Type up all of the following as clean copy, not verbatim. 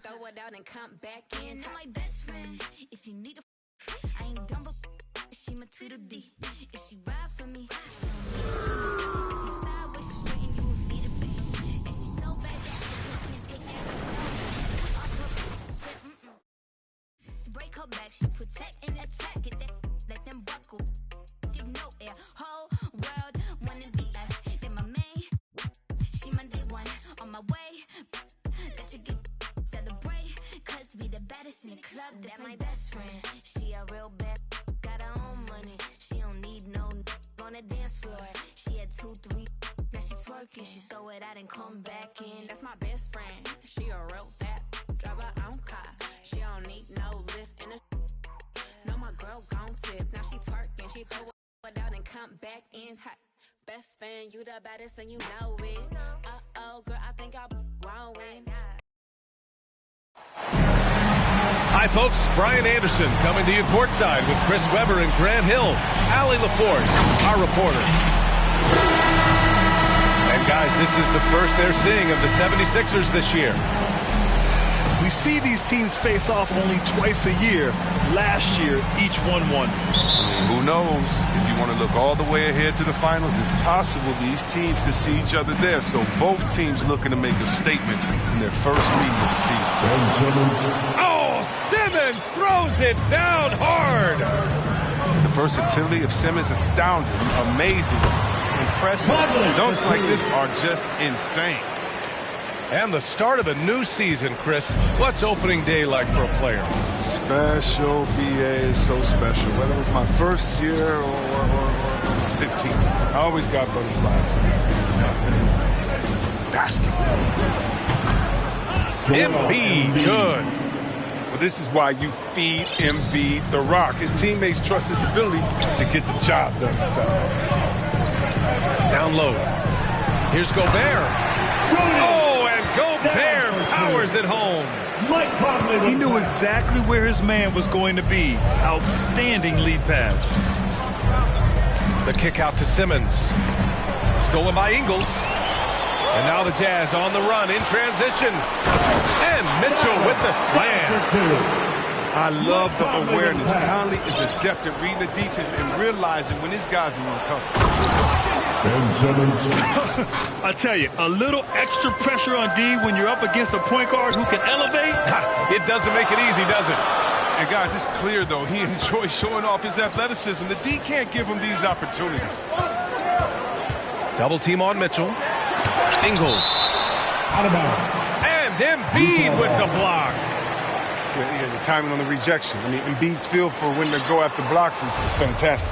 throw it out and come back in. I'm my best friend. If you need a, I ain't dumb, but she my Tweedledee. If she ride for me, she don't need a fee. If you sideways, she straighten you with me to be. And she's so bad that I just can't take it. Break her back, she protect and attack. Get that, let them buckle. Give no air. Whole world wanna be us. Then my main, she my day one. On my way, let you get celebrate. Cause we the baddest in the club. That's my best friend. She a real bad, got her own money. She don't need no on the dance floor. She had 2, 3, now she twerking. She throw it out and come back in. That's my best friend. She a real bad, drive her own car. She don't need no lift in the. No, my girl gon' tip. Now she twerking. She throw it out and come back in hot. Best fan, you the baddest and you know it. Uh-oh, girl, I think I'm wrong with. Hi, folks. Brian Anderson coming to you courtside with Chris Webber and Grant Hill. Allie LaForce, our reporter. And, guys, this is the first they're seeing of the 76ers this year. We see these teams face off only twice a year. Last year, each won one. Who knows? If you want to look all the way ahead to the finals, it's possible these teams could see each other there. So both teams looking to make a statement in their first meeting of the season. Oh, Simmons throws it down hard. The versatility of Simmons astounding, amazing, impressive. Dunks like this are just insane. And the start of a new season, Chris. What's opening day like for a player? Special, BA is so special. Whether it was my first year or 15, I always got butterflies. Basketball. Embiid, good. Well, this is why you feed Embiid the rock. His teammates trust his ability to get the job done. Down low. Here's Gobert. Oh, and Gobert powers it home. He knew exactly where his man was going to be. Outstanding lead pass. The kick out to Simmons. Stolen by Ingles. And now the Jazz on the run in transition. And Mitchell with the slam. I love the awareness. Conley is adept at reading the defense and realizing when his guys are on cover. I tell you, a little extra pressure on D when you're up against a point guard who can elevate. It doesn't make it easy, does it? And guys, it's clear though, he enjoys showing off his athleticism. The D can't give him these opportunities. Double team on Mitchell. Ingles. And Embiid with the block. Yeah, the timing on the rejection. I mean, Embiid's feel for when to go after blocks is fantastic.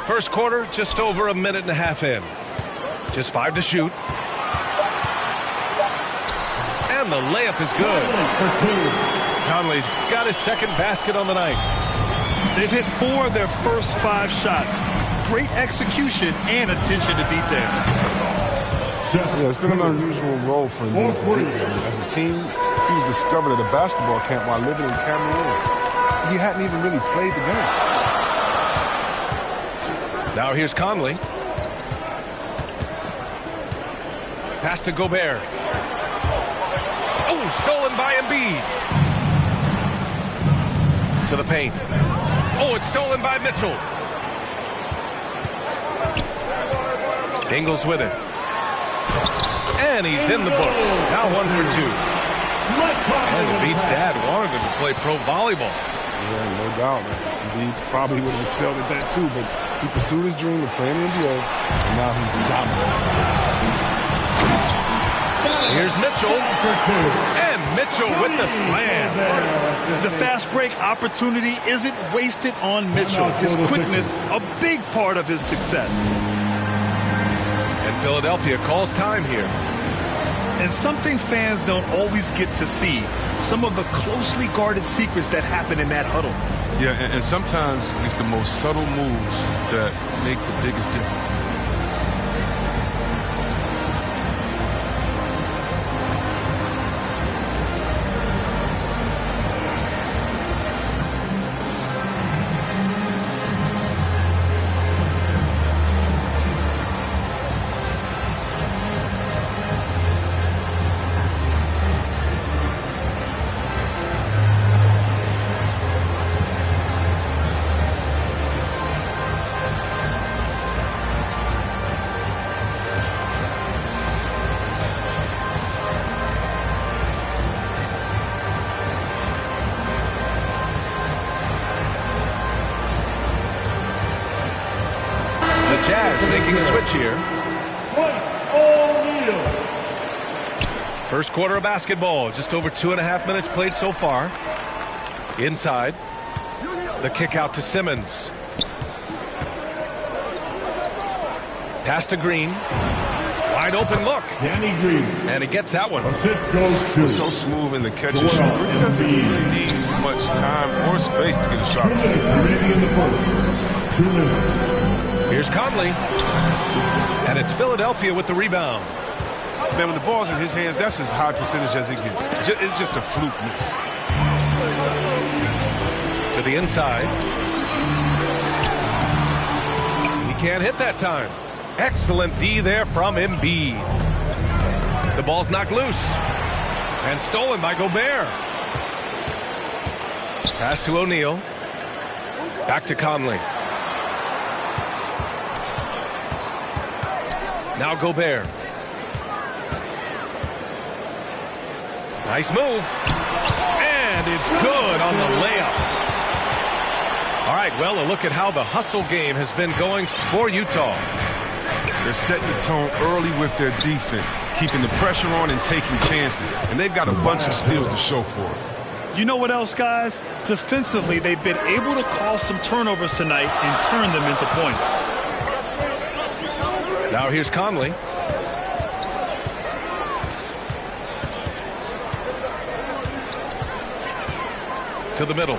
First quarter, just over a minute and a half in. Just 5 to shoot. And the layup is good. Conley's got his second basket on the night. They've hit 4 of their first 5 shots. Great execution and attention to detail. Yeah, it's been an unusual role for him. As a team, he was discovered at a basketball camp while living in Cameroon. He hadn't even really played the game. Now here's Conley. Pass to Gobert. Oh, stolen by Embiid. To the paint. Oh, it's stolen by Mitchell. Ingles with it. And he's in the books. Now 1 for 2. And Embiid's dad wanted him to play pro volleyball. Yeah, no doubt, man. Embiid probably would have excelled at that too, but he pursued his dream of playing in the NBA, and now he's dominant. Here's Mitchell. And Mitchell with the slam. The fast break opportunity isn't wasted on Mitchell. His quickness, a big part of his success. And Philadelphia calls time here. And something fans don't always get to see, some of the closely guarded secrets that happen in that huddle. Yeah, and sometimes it's the most subtle moves that make the biggest difference. Jazz making a switch here. First quarter of basketball, just over 2.5 minutes played so far. Inside, the kick out to Simmons. Pass to Green. Wide open look. Danny Green. And he gets that one. Assist goes to So smooth in the catch and shoot. Green doesn't really need much time or space to get a shot. 2 minutes remaining in the first. 2 minutes. Here's Conley. And it's Philadelphia with the rebound. Man, when the ball's in his hands, that's as high percentage as it gets. It's just a fluke miss. To the inside. He can't hit that time. Excellent D there from Embiid. The ball's knocked loose. And stolen by Gobert. Pass to O'Neal. Back to Conley. Now Gobert. Nice move. And it's good on the layup. All right, well, a look at how the hustle game has been going for Utah. They're setting the tone early with their defense, keeping the pressure on and taking chances. And they've got a bunch of steals to show for it. You know what else, guys? Defensively, they've been able to cause some turnovers tonight and turn them into points. Now here's Conley. To the middle.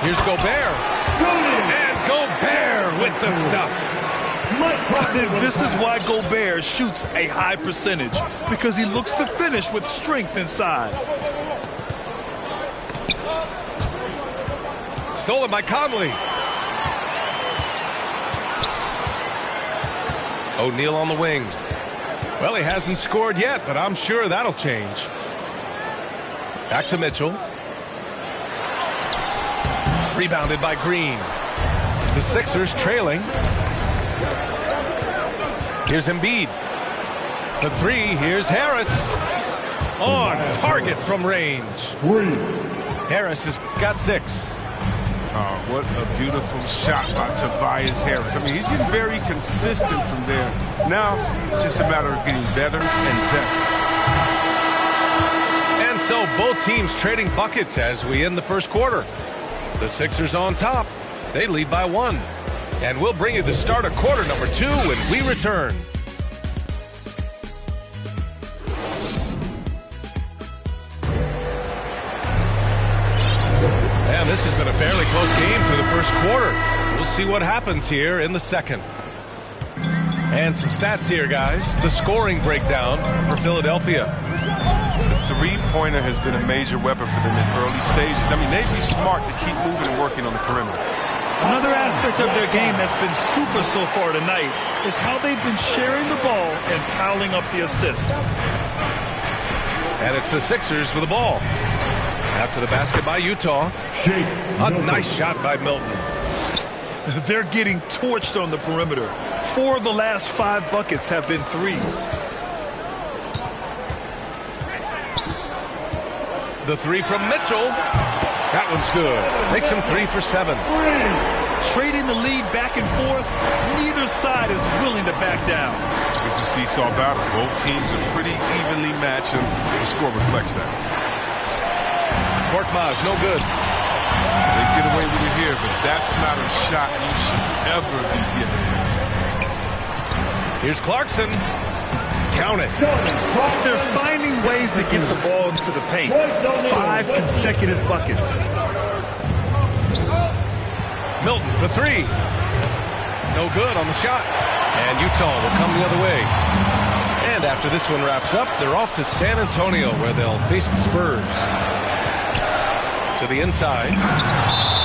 Here's Gobert. And Gobert with the stuff. This is why Gobert shoots a high percentage, because he looks to finish with strength inside. Stolen by Conley. O'Neal on the wing. Well, he hasn't scored yet, but I'm sure that'll change. Back to Mitchell. Rebounded by Green. The Sixers trailing. Here's Embiid. The three, here's Harris. On target from range. Harris has got 6. Oh, what a beautiful shot by Tobias Harris. I mean, he's getting very consistent from there. Now, it's just a matter of getting better and better. And so both teams trading buckets as we end the first quarter. The Sixers on top. They lead by 1. And we'll bring you the start of quarter number 2 when we return. And this has been a fairly close game for the first quarter. We'll see what happens here in the second. And some stats here, guys. The scoring breakdown for Philadelphia. The three-pointer has been a major weapon for them in early stages. I mean, they'd be smart to keep moving and working on the perimeter. Another aspect of their game that's been super so far tonight is how they've been sharing the ball and piling up the assist. And it's the Sixers with the ball. After the basket by Utah. A nice shot by Milton. They're getting torched on the perimeter. 4 of the last 5 buckets have been threes. The three from Mitchell. That one's good. Makes him 3 for 7. Trading the lead back and forth, neither side is willing to back down. It's a seesaw battle. Both teams are pretty evenly matched, and the score reflects that. Korkmaz, no good. They get away with it here, but that's not a shot you should ever be given. Here's Clarkson. Count it. They're finding ways to get the ball into the paint. 5 consecutive buckets. Milton for 3. No good on the shot. And Utah will come the other way. And after this one wraps up, they're off to San Antonio, where they'll face the Spurs. To the inside.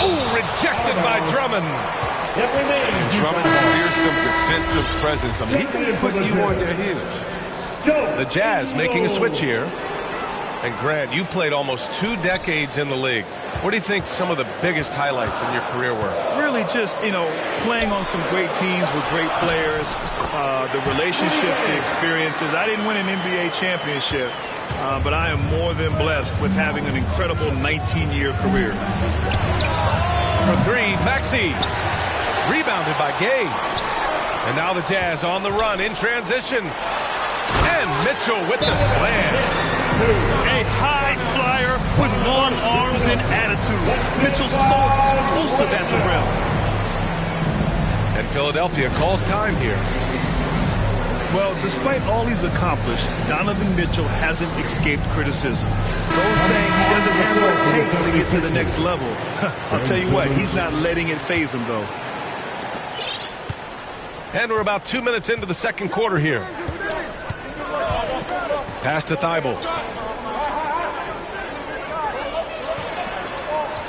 Oh, rejected by Drummond. And Drummond fearsome defensive presence. I mean, he can put you on your heels. The Jazz making a switch here. And Grant, you played almost 2 decades in the league. What do you think some of the biggest highlights in your career were? Really just, playing on some great teams with great players, the relationships, the experiences. I didn't win an NBA championship, but I am more than blessed with having an incredible 19-year career. For 3, Maxey. Rebounded by Gay. And now the Jazz on the run in transition. And Mitchell with the slam. A high flyer with long arms and attitude. Mitchell's so explosive at the rim. And Philadelphia calls time here. Well, despite all he's accomplished, Donovan Mitchell hasn't escaped criticism. Those saying he doesn't have what it takes to get to the next level. I'll tell you what, he's not letting it faze him, though. And we're about 2 minutes into the second quarter here. Pass to Thibault.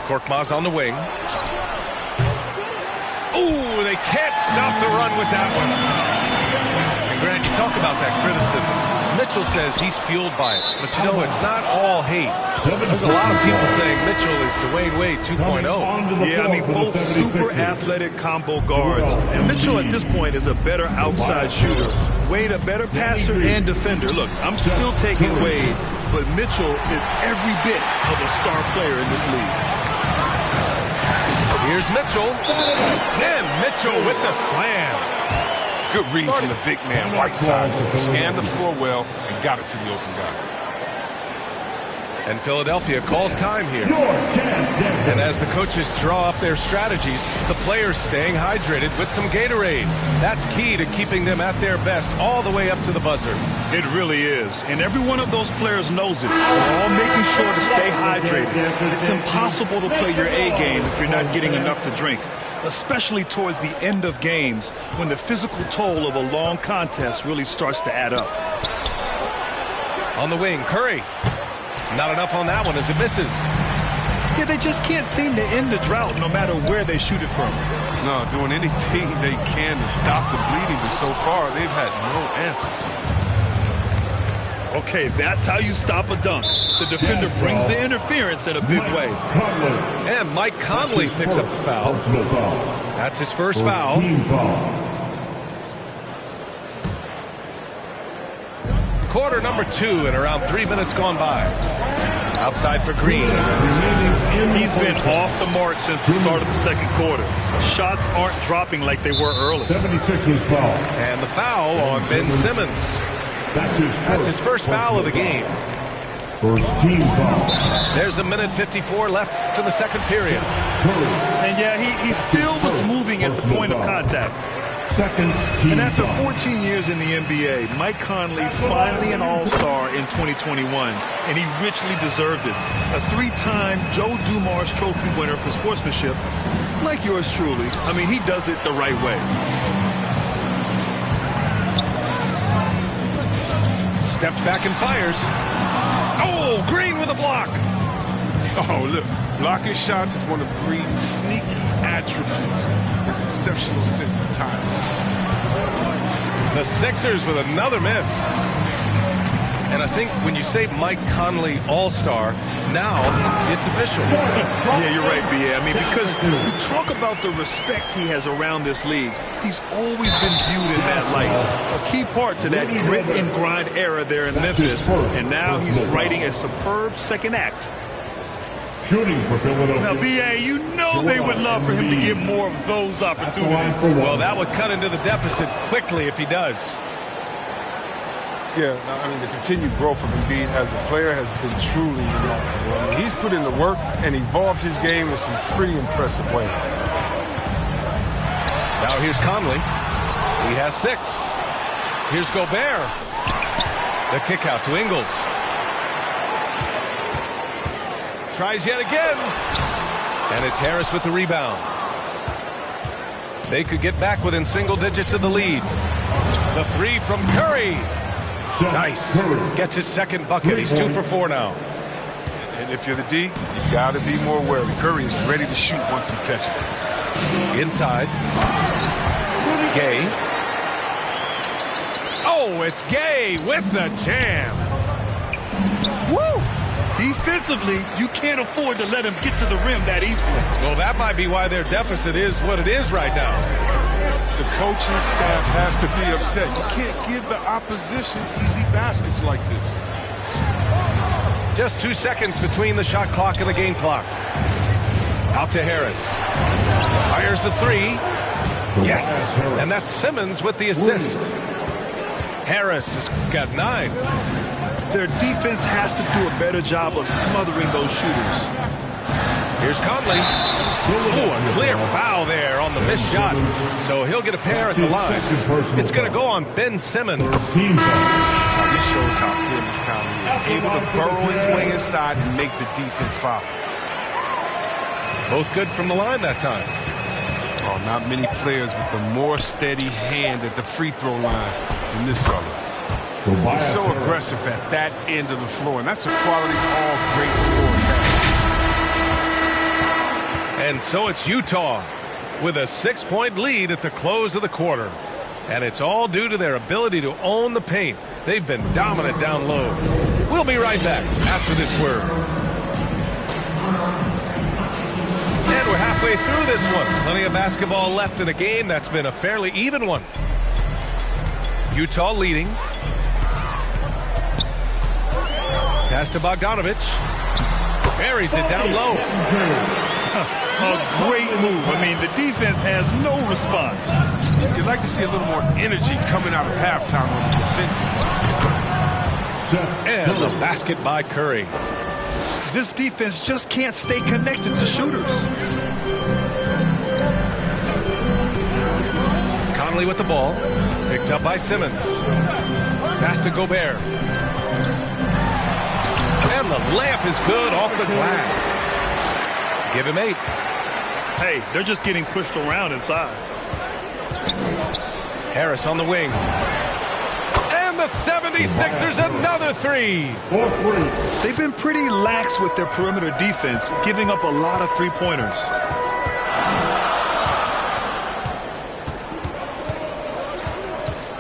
Korkmaz on the wing. Ooh, they can't stop the run with that one. And Grant, you talk about that criticism. Mitchell says he's fueled by it. But you know, it's not all hate. There's a lot of people saying Mitchell is Dwayne Wade 2.0. Yeah, I mean, both super athletic combo guards. And Mitchell at this point is a better outside shooter. Wade a better passer and defender. Look, I'm still taking Wade, but Mitchell is every bit of a star player in this league. Here's Mitchell. And Mitchell with the slam. Good read from the big man, Whiteside. Scanned the floor well and got it to the open guy. And Philadelphia calls time here. And as the coaches draw up their strategies, the players staying hydrated with some Gatorade. That's key to keeping them at their best all the way up to the buzzer. It really is. And every one of those players knows it. They're all making sure to stay hydrated. It's impossible to play your A game if you're not getting enough to drink, especially towards the end of games when the physical toll of a long contest really starts to add up. On the wing, Curry. Not enough on that one as it misses. Yeah, they just can't seem to end the drought no matter where they shoot it from. No, doing anything they can to stop the bleeding, but so far they've had no answers. Okay, that's how you stop a dunk. The defender brings the interference in a big way. And Mike Conley picks up the foul. That's his first foul. Quarter number 2 and around 3 minutes gone by. Outside for Green. He's been off the mark since the start of the second quarter. Shots aren't dropping like they were early. 76ers foul. And the foul on Ben Simmons. That's his first foul of the game. First team foul. There's a minute 54 left in the second period. And yeah, he still was moving at the point of contact. Second team And after foul. 14 years in the NBA, Mike Conley finally an all-star in 2021, and he richly deserved it. A 3-time Joe Dumars Trophy winner for sportsmanship, like yours truly. I mean, he does it the right way. Steps back and fires. Oh, Green with a block. Oh, look, blocking shots is one of Green's sneaky attributes. His exceptional sense of timing. The Sixers with another miss. And I think when you say Mike Conley All-Star, now it's official. Yeah, you're right, B.A. I mean, because you talk about the respect he has around this league. He's always been viewed in that light. A key part to that grit and grind era there in Memphis. And now he's writing a superb second act. Shooting for Philadelphia. Now, B.A., you know they would love for him to give more of those opportunities. Well, that would cut into the deficit quickly if he does. Yeah, I mean, the continued growth of Embiid as a player has been truly remarkable. I mean, he's put in the work and evolved his game in some pretty impressive ways. Now here's Conley. He has 6. Here's Gobert. The kick out to Ingles. Tries yet again. And it's Harris with the rebound. They could get back within single digits of the lead. The 3 from Curry. Nice. Gets his second bucket. He's 2 for 4 now. And if you're the D, you got to be more wary. Curry is ready to shoot once he catches it. Inside. Gay. Oh, it's Gay with the jam. Woo! Defensively, you can't afford to let him get to the rim that easily. Well, that might be why their deficit is what it is right now. The coaching staff has to be upset. You can't give the opposition easy baskets like this. Just 2 seconds between the shot clock and the game clock. Out to Harris. Fires the 3. Yes, and that's Simmons with the assist. Harris has got 9. Their defense has to do a better job of smothering those shooters. Here's Conley. Ooh, a clear foul there on the missed shot. So he'll get a pair at the line. It's going to go on Ben Simmons. This shows how fearless Conley is. Able to burrow his way inside and make the defense foul. Both good from the line that time. Oh, not many players with a more steady hand at the free throw line than this fella. He's so aggressive at that end of the floor, and that's a quality all great scorers have. And so it's Utah with a 6-point lead at the close of the quarter. And it's all due to their ability to own the paint. They've been dominant down low. We'll be right back after this word. And we're halfway through this one. Plenty of basketball left in a game that's been a fairly even one. Utah leading. Pass to Bogdanovic. Buries it down low. A great move. I mean, the defense has no response. You'd like to see a little more energy coming out of halftime on the defensive. And the basket by Curry. This defense just can't stay connected to shooters. Conley with the ball. Picked up by Simmons. Pass to Gobert. And the layup is good off the glass. Give him 8. Hey, they're just getting pushed around inside. Harris on the wing. And the 76ers another 3. They've been pretty lax with their perimeter defense, giving up a lot of three-pointers.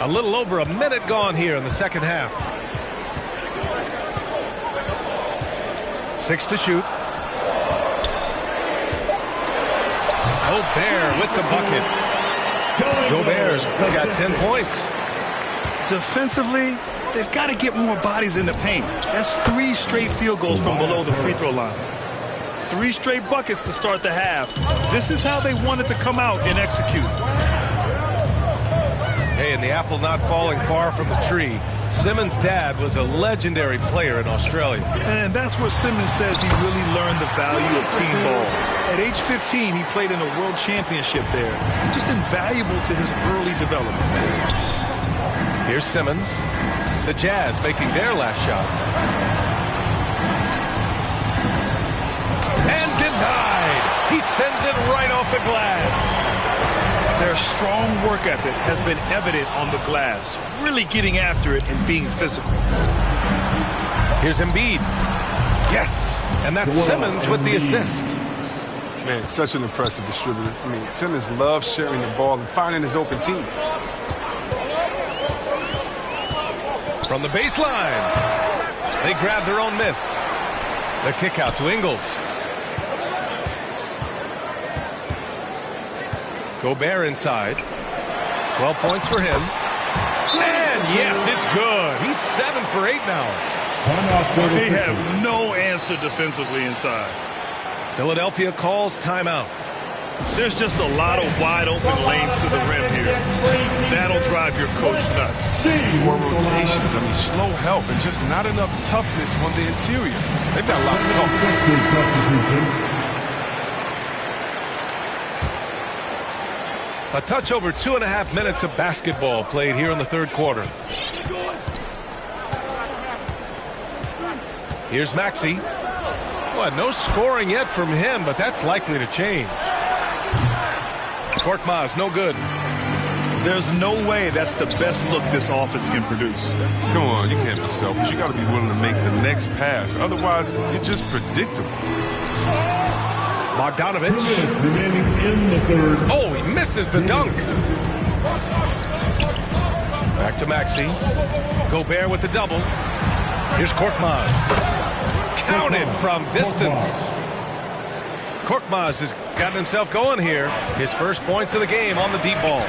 A little over a minute gone here in the second half. 6 to shoot. Gobert with the bucket. Gobert's got 10 points. Defensively, they've got to get more bodies in the paint. That's 3 straight field goals from below the free throw line. 3 straight buckets to start the half. This is how they wanted to come out and execute. Hey, and the apple not falling far from the tree. Simmons' dad was a legendary player in Australia. And that's where Simmons says he really learned the value of team ball. At age 15, he played in a world championship there. Just invaluable to his early development. Here's Simmons. The Jazz making their last shot. And denied. He sends it right off the glass. Their strong work ethic has been evident on the glass, really getting after it and being physical. Here's Embiid. Yes, and that's Simmons with the assist. Man, such an impressive distributor. I mean, Simmons loves sharing the ball and finding his open team. From the baseline, they grab their own miss. The kick out to Ingles. Gobert inside. 12 points for him. And yes, it's good. He's 7 for 8 now. They have no answer defensively inside. Philadelphia calls timeout. There's just a lot of wide open lanes to the rim here. That'll drive your coach nuts. More rotations, I mean, slow help and just not enough toughness on the interior. They've got a lot to talk about. A touch over 2.5 minutes of basketball played here in the third quarter. Here's Maxey. Well, no scoring yet from him, but that's likely to change. Korkmaz, no good. There's no way that's the best look this offense can produce. Come on, you can't be selfish. You got to be willing to make the next pass. Otherwise, you're just predictable. Bogdanovic. Remaining in the third. Oh, he misses the dunk. Back to Maxey. Gobert with the double. Here's Korkmaz. Counted from distance. Korkmaz has gotten himself going here. His first points of the game on the deep ball.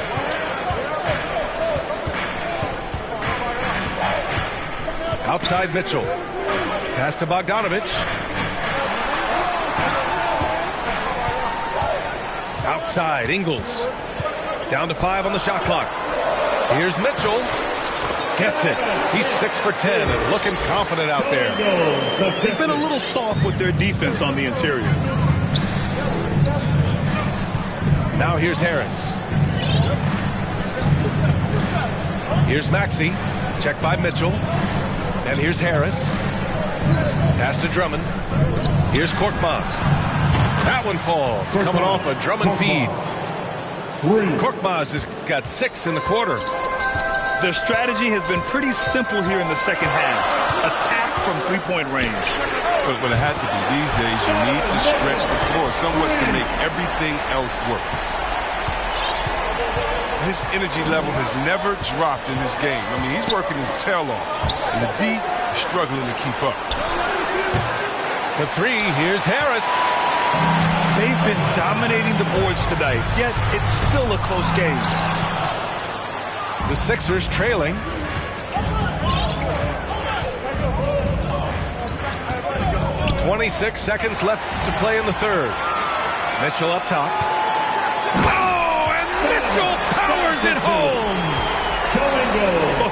Outside Mitchell. Pass to Bogdanovic. Outside Ingles. Down to 5 on the shot clock. Here's Mitchell. Gets it. He's 6 for 10 and looking confident out there. They've been a little soft with their defense on the interior. Now here's Harris. Here's Maxey. Checked by Mitchell. And here's Harris. Pass to Drummond. Here's Korkmaz. That one falls. Coming off a Drummond feed. Korkmaz has got 6 in the quarter. Their strategy has been pretty simple here in the second half. Attack from three-point range. But it had to be. These days, you need to stretch the floor somewhat to make everything else work. His energy level has never dropped in this game. I mean, he's working his tail off. And the D is struggling to keep up. For 3, here's Harris. They've been dominating the boards tonight, yet it's still a close game. The Sixers trailing. "26 seconds left to play in the third." Mitchell up top. Oh, and Mitchell powers it home.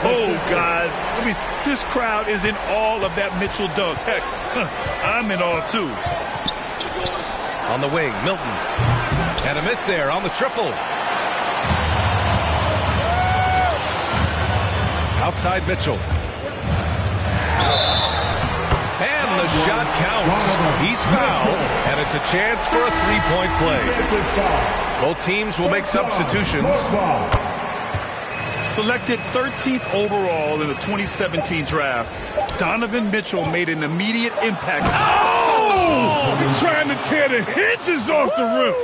Oh, guys. I mean, this crowd is in awe of that Mitchell dunk. Heck, I'm in awe, too. On the wing, Milton. And a miss there on the triple. Outside Mitchell. And the shot counts. He's fouled, and it's a chance for a three-point play. Both teams will make substitutions. Selected 13th overall in the 2017 draft, Donovan Mitchell made an immediate impact. Oh! He's trying to tear the hinges off the rim.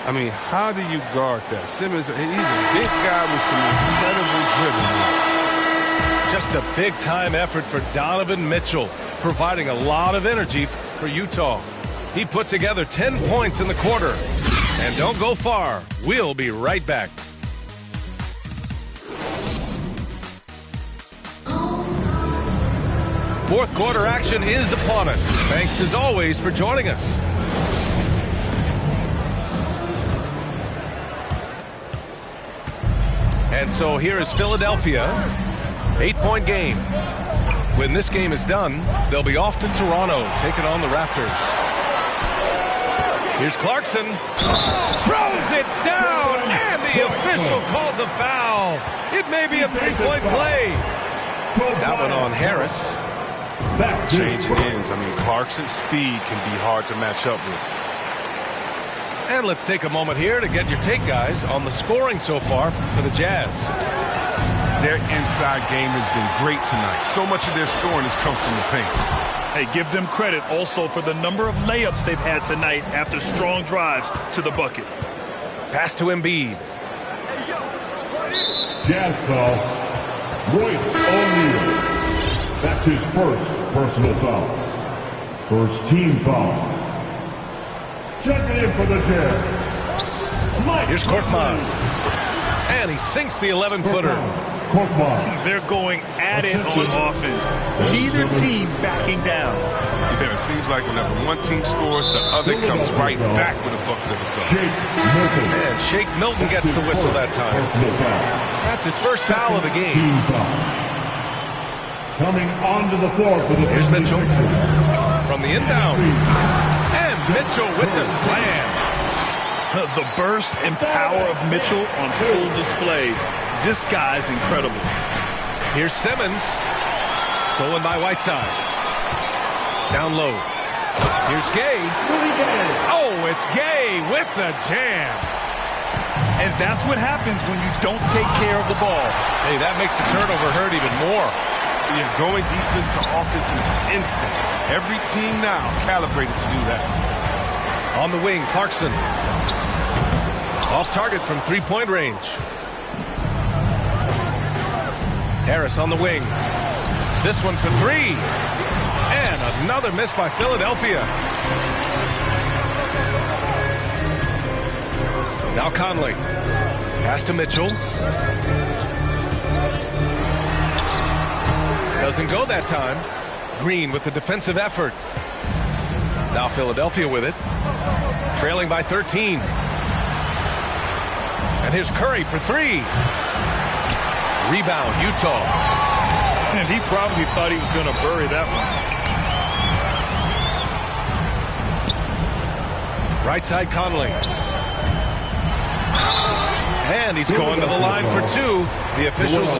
I mean, how do you guard that? Simmons, he's a big guy with some incredible dribbling. Just a big-time effort for Donovan Mitchell, providing a lot of energy for Utah. He put together 10 points in the quarter. And don't go far. We'll be right back. Fourth quarter action is upon us. Thanks as always for joining us. And so here is Philadelphia. 8-point game. When this game is done, they'll be off to Toronto, taking on the Raptors. Here's Clarkson. Throws it down, and the official calls a foul. It may be a three-point play. That one on Harris. Changing ends. I mean, Clarkson's speed can be hard to match up with. And let's take a moment here to get your take, guys, on the scoring so far for the Jazz. Their inside game has been great tonight. So much of their scoring has come from the paint. Hey, give them credit also for the number of layups they've had tonight after strong drives to the bucket. Pass to Embiid. Jazz foul. Royce O'Neal. That's his first personal foul. First team foul. Checking in for the Jazz. Here's Korkmaz. And he sinks the 11-footer. They're going at it on offense. Neither team backing down. Yeah, it seems like whenever one team scores, the other comes right back with a bucket of its own. And Shake Milton gets the whistle that time. That's his first foul of the game. Coming onto the floor for the Here's Mitchell from the inbound. And Mitchell with the slam. The burst and power of Mitchell on full display. This guy's incredible. Here's Simmons. Stolen by Whiteside. Down low. Here's Gay. Oh, it's Gay with the jam. And that's what happens when you don't take care of the ball. Hey, that makes the turnover hurt even more. You're going defense to offense in an instant. Every team now calibrated to do that. On the wing, Clarkson. Off target from three-point range. Harris on the wing. This one for three. And another miss by Philadelphia. Now Conley. Pass to Mitchell. Doesn't go that time. Green with the defensive effort. Now Philadelphia with it. Trailing by 13. And here's Curry for three. Rebound, Utah. And he probably thought he was going to bury that one. Right side, Conley. And he's going to the line for two. The officials